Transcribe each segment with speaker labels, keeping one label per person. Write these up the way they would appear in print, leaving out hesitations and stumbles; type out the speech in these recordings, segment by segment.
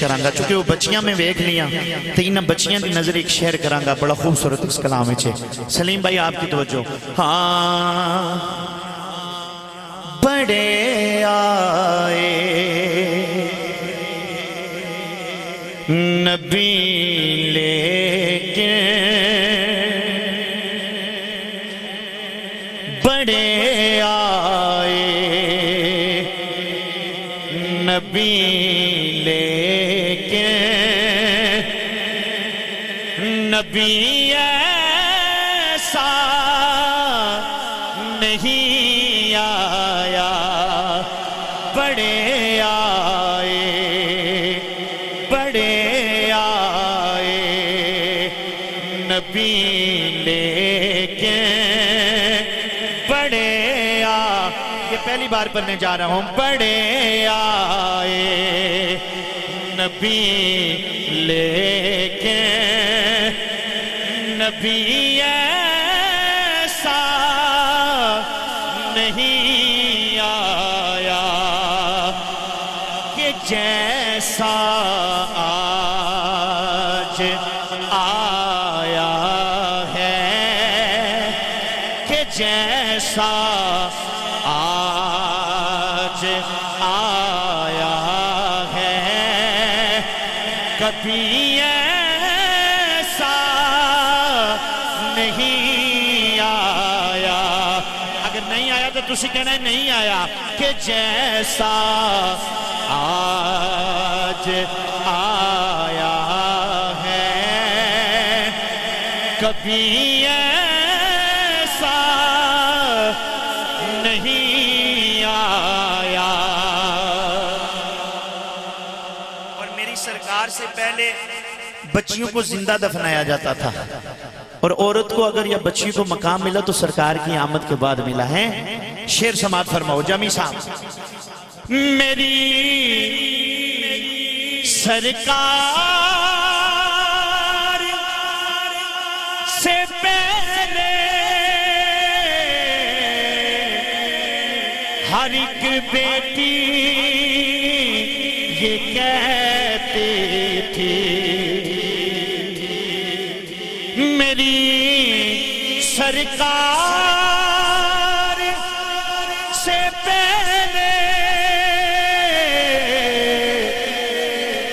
Speaker 1: کرانگا چونکہ وہ بچیاں میں ویکھ لیاں تو انہاں بچیاں دی نظر ایک شعر کرانگا بڑا خوبصورت اس کلام ہے سلیم بھائی آپ کی توجہ ہاں بڑے آئے نبی لیکن بڑے آئے نبی لیکن نبی ایسا نہیں آیا بڑے آئے بڑے آئے نبی لیکن بڑے یہ پہلی بار پڑھنے جا رہا ہوں بڑے آئے نبی لیکن نبی ایسا نہیں آیا کہ جیسا آج آیا ہے کہ جیسا آج آیا ہے کبھی ایسا نہیں آیا اگر نہیں آیا تو تسی کہنا ہے نہیں آیا کہ جیسا آج آیا ہے کبھی ایسا نہیں آیا اور میری سرکار سے پہلے بچیوں کو زندہ دفنایا جاتا تھا اور عورت کو اگر یا بچی کو مقام ملا تو سرکار کی آمد کے بعد ملا ہے شعر سماعت فرماؤ جامی صاحب میری سرکار سے پہلے ہر ایک بیٹی یہ کہتی تھی میری سرکار سے پہلے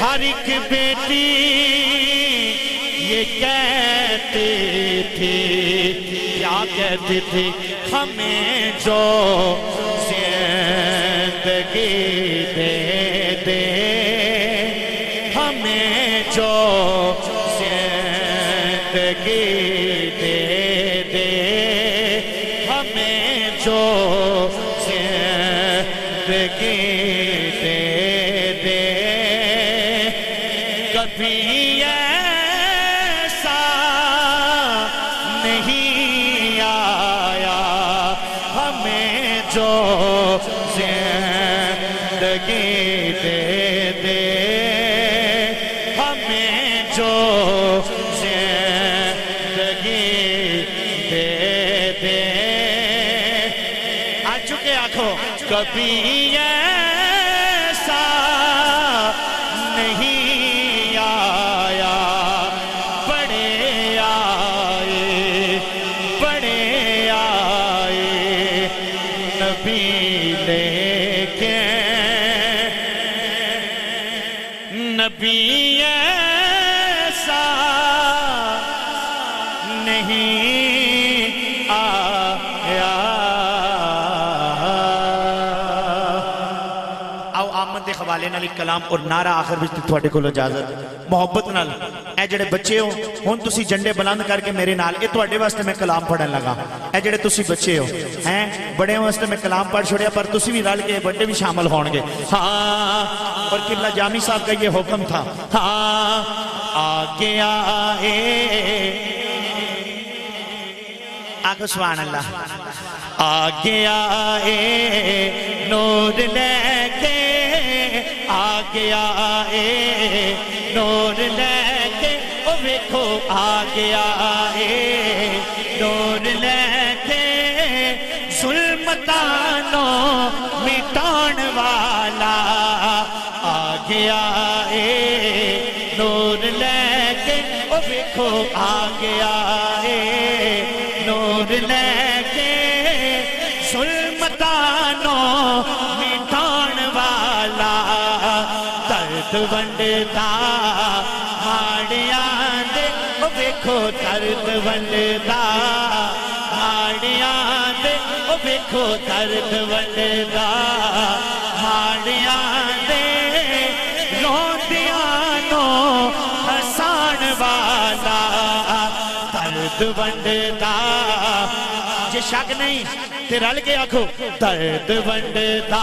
Speaker 1: ہر ایک بیٹی یہ کہتی تھی کیا کہتی تھی ہمیں جو زندگی دے دے ہمیں جو زندگی دے دے ہمیں جو زندگی دے دے کبھی ایسا نہیں آیا ہمیں جو زندگی دے دے ہمیں جو زندگی دے دے آ چکے آنکھوں کبھی ایسا نہیں آیا بڑے آئے بڑے آئے نبی لیکن نبی ایسا نہیں آیا آؤ آمد دے خوالے نال کلام اور نعرہ آخر بھی تھوڑے کو اجازت محبت نال اے جڑے بچے ہو ہون تسی جنڈے بلند کر کے میرے نال اے توڑے واسطے میں کلام پڑھن لگا اے جڑے تسی بچے ہو ہیں بڑے واسطے میں کلام پڑھ چھوڑیا پر تسی بھی رل کے بڑے بھی شامل ہون گے ہاں اور قبلہ جامی صاحب کا یہ حکم تھا ہاں آگے آئے آگے سبحان اللہ آگے آئے نور لے کے آگے آئے نور لے کے او ویکھو آگے آئے نور لے کے ظلمتانوں مٹان والا آگے آئے आ गया है नूर लेके जुल्मतानो मिटाण वाला दर्द वंडदा माड़ियां दे ओ वेखो दर्द वंडदा माड़ियां दे ओ वेखो दर्द वंडदा माड़ियां दे रोंदियां नो हसाण वाला दर्द वंडदा जे शक नहीं ते रल के आखो दर्द वंडदा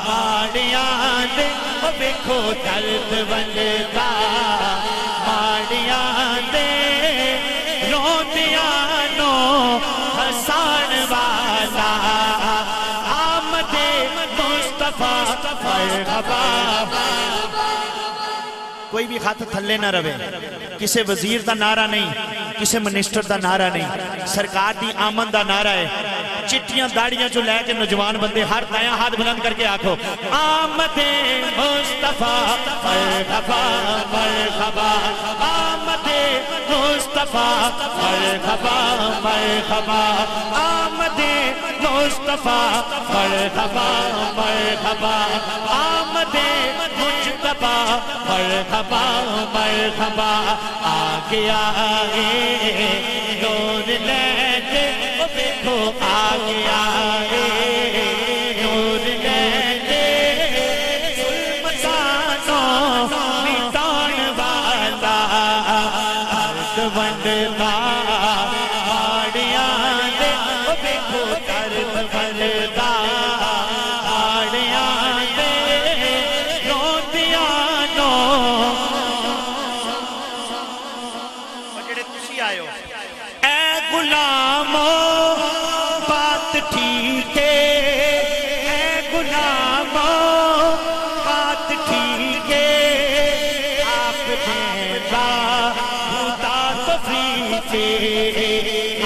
Speaker 1: माड़ियां दे ओ वेखो दर्द वंडदा माड़ियां दे रोंदियां नो हसाण वाला आमदे मुस्तफा मरहबा। कोई भी हाथ थल्ले ना रवे, किसी वजीर का नारा नहीं, किसी मिनिस्टर का नारा नहीं, सरकार की आमद का नारा है। चिट्टियां दाड़ियां चो लैके नौजवान बंदे हर दाया हाथ बुलंद करके आखो आमदे मुस्तफा मरहबा मरहबा आमदे मुस्तफा मरहबा मरहबा आमदे मुस्तफा मरहबा मरहबा आमदे मुजतबा मरहबा मरहबा आ गया है नूर लेके ओ देखो आ गया है नूर लेके जुल्मतानो मिटाण वाला दर्द वंडदा माड़ियां दे ओ देखो दर्द वंडदा माड़ियां दे रोंदियां नो आयो ऐ गुलामो बात ठीक है ऐ गुलामो बात ठीक है आप देता खुदा तो फ्री से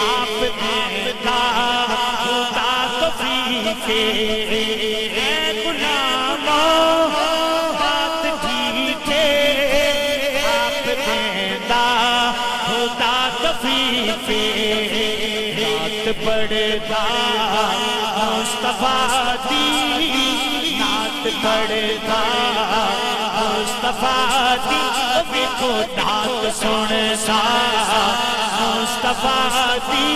Speaker 1: आप देता खुदा तो फ्री से ऐ गुलामो बात ठीक है आप देता खुदा तफीफे नात पढ़दा मुस्तफा दी नात पढ़दा मुस्तफा दी देखो नात सुन सा मुस्तफा दी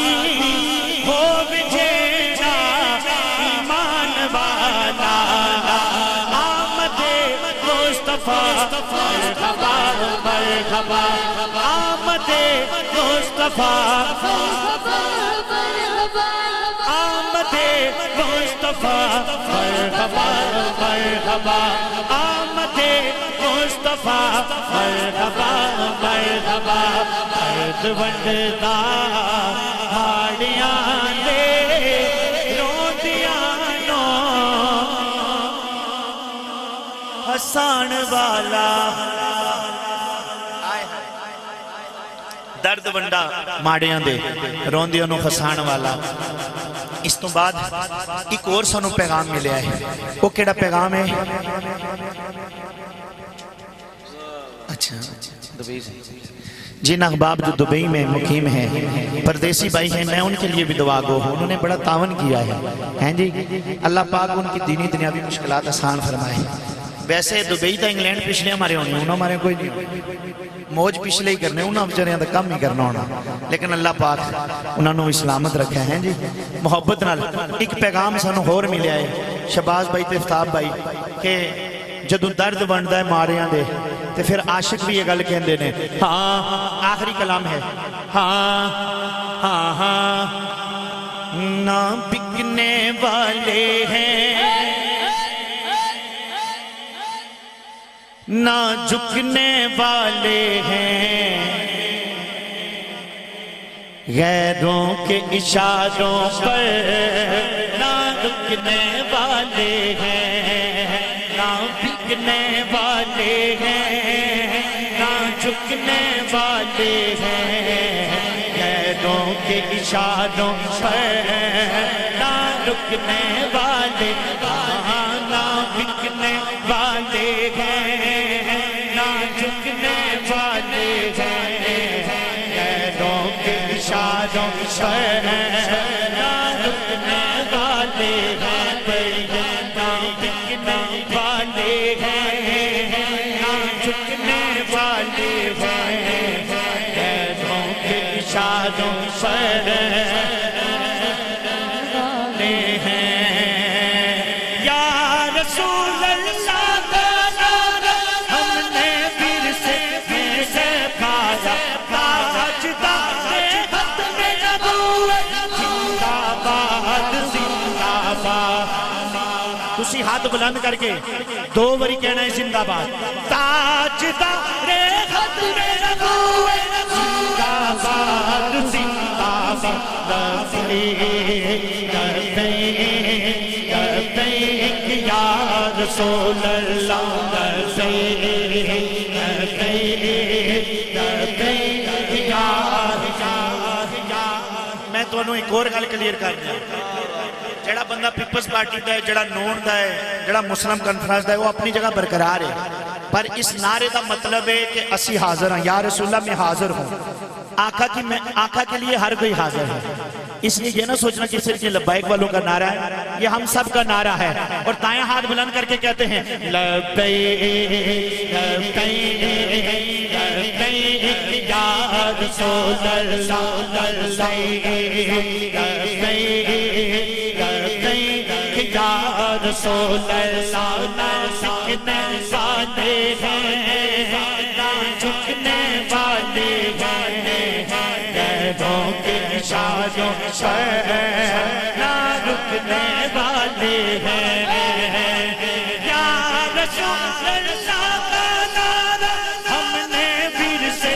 Speaker 1: हो विजेड़ा ईमान वाला आमदे मुस्तफा मरहबा मरहबा आमदे मुस्तफा आमदे मुस्तफा मरहबा मरहबा आमदे मुस्तफा मरहबा मरहबा दर्द वंडदा माड़ियां दे रोंदियां नो हसाण वाला दर्द वंडा माड़ियां दे रोंदियां नूं हसाण वाला। इस तो बाद एक और सानू पैगाम मिले है, वो केड़ा पैगाम है? अच्छा दुबई से जिन अहबाब जो दुबई में मुकीम हैं, परदेसी भाई हैं, मैं उनके लिए भी दुआ गो हूँ। उन्होंने बड़ा तावन किया है हैं जी। अल्लाह पाक उनकी दीनी दुनियावी मुश्किलात आसान फरमाए। वैसे दुबई तो इंग्लैंड पिछले हमारे होने, उन्होंने हमारे कोई नहीं मौज पिछले ही करने, उन्होंने बेचारियों का काम ही करना होना, लेकिन अल्लाह पाक उन्होंने भी सलामत रखा है जी। मुहब्बत नाल एक पैगाम सानू होर मिलिया है शहबाज भाई ते इफ्ताब भाई के जदों दर्द बनता है मारियां दे ते फिर आशिक भी ये गल कहते हैं। हाँ आखिरी कलाम है हाँ हाँ हाँ ना बिकने वाले हैं ना झुकने वाले हैं, गैरों के इशारों पर ना रुकने वाले हैं, ना बिकने वाले हैं, ना झुकने वाले हैं, गैरों के इशारों पर ना रुकने वाले, ना बिकने वाले हैं, ना झुकने वाले हैं। ना रुकने वाले हैं, ना बिकने वाले हैं, ना झुकने वाले हैं, पैरों के इशारों पर तुसी हाथ बुलंद करके दो बारी कहना है जिंदाबाद। ताजदारे खत्मे नबूवत जिंदाबाद जिंदाबाद, लब्बैक या रसूल अल्लाह, लब्बैक या। मैं तुहानू एक और गल क्लीयर कर दिया, जड़ा बंदा पीपल्स पार्टी का है, जड़ा नून का है, जड़ा मुस्लिम कॉन्फ्रेंस का है, वो अपनी जगह बरकरार है, पर इस नारे का मतलब है कि असी हाजिर हैं, या रसूलल्लाह मैं हाजिर हूँ। आका की मैं आका के लिए हर कोई हाजिर है, इसलिए ये ना सोचना कि सिर्फ ये लब्बैक वालों का नारा है, ये हम सब का नारा है। और दाएं हाथ बुलंद करके कहते हैं लब्बैक लब्बैक या रसूल अल्लाह, या रसूल अल्लाह, ना झुकने वाले हैं, ना झुकने वाले हैं, पैरों के इशारों पर ना रुकने वाले हैं, या रसूल अल्लाह का नारा हमने विरसे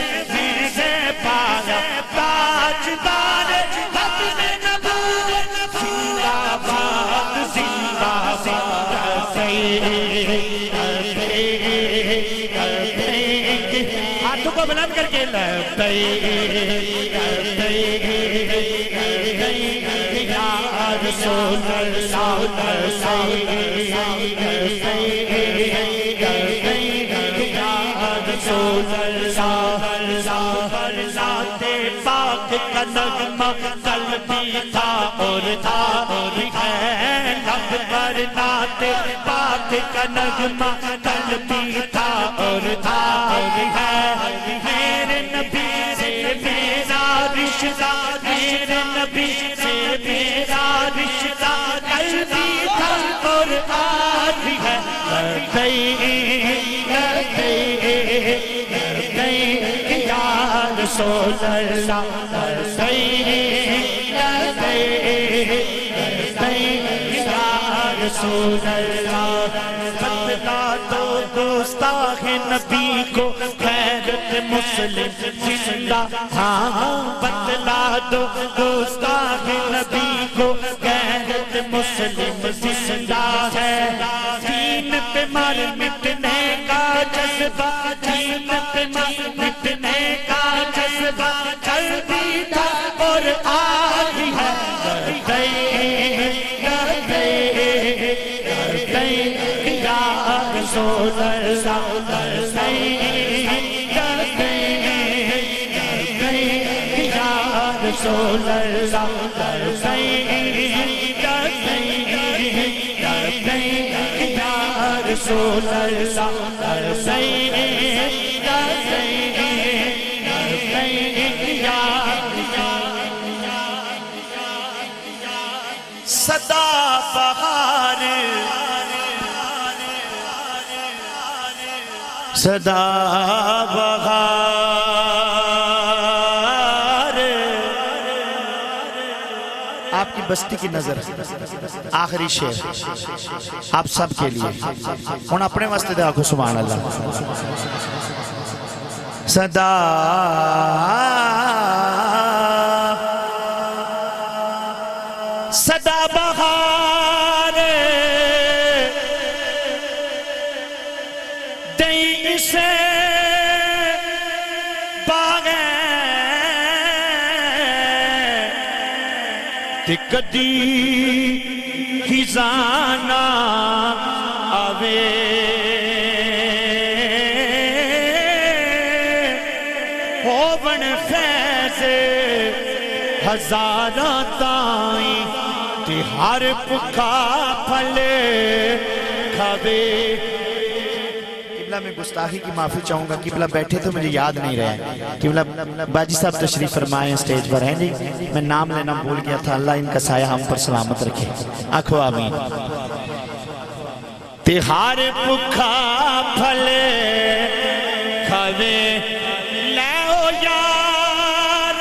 Speaker 1: पाया, ताजदार खत्मे नबूवत जिंदाबाद जिंदाबाद। हाथों को बुलंद करके या रसूल अल्लाह, या रसूल अल्लाह। ज़ाते पाक का नगमा कल्बी था और था है, लब पर नाते पाक का नगमा कल्बी था और था है, मेरे नबी से मेरा रिश्ता, मेरे नबी से मेरा रिश्ता कल्बी था और आज है। लब्बैक या रसूल अल्लाह, रसूल अल्लाह। बतला दो गुस्ताखे नबी को खैरत मुस्लिम जिंदा, हाँ बतला दो गुस्ताखे नबी को खैरत मुस्लिम जिंदा है। दीन पे मर मिटने का जज्बा, दीन पे मर मिटने का जज्बा चलती था और आज है। रसूल अल्लाह, या रसूल अल्लाह, या रसूल अल्लाह, सदा बहार सदा बहार आपकी बस्ती की नजर। आखिरी शेर आप सब के लिए, हुण अपने वास्ते दे आखो सुभान अल्लाह। सदा सदा बहार दई से बागे ते कदी खिजाना आवे, होवन फैज़ ہزاراں تائیں تے ہر بھکھا پھل کھاوے۔ قبلہ میں گستاخی کی معافی چاہوں گا، قبلہ بیٹھے تو مجھے یاد نہیں رہا ہے۔ قبلہ باجی صاحب تشریف فرمائے اسٹیج پر ہیں جی، میں نام لینا بھول گیا تھا، اللہ ان کا سایہ ہم پر سلامت رکھے، آنکھو آمین۔ تے ہر بھکھا پھل کھاوے لے او یار،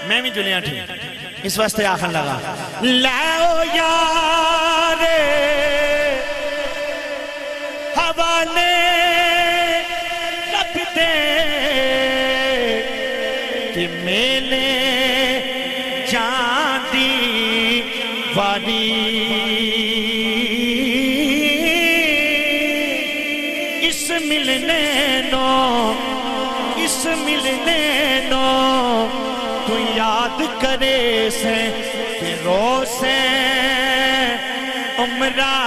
Speaker 1: میں بھی جلیاں تھی اس واسطے آخر لگا لے او یار حوالے رب دے کہ میلے جان دی واری اس ملنے نو تو یاد کرے سے کہ رو سے عمرہ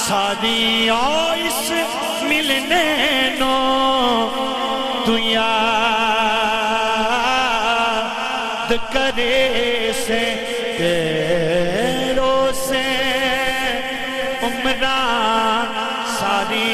Speaker 1: ساری اور اس ملنے نو تو یاد کرے سے کہ رو سے عمرہ ساری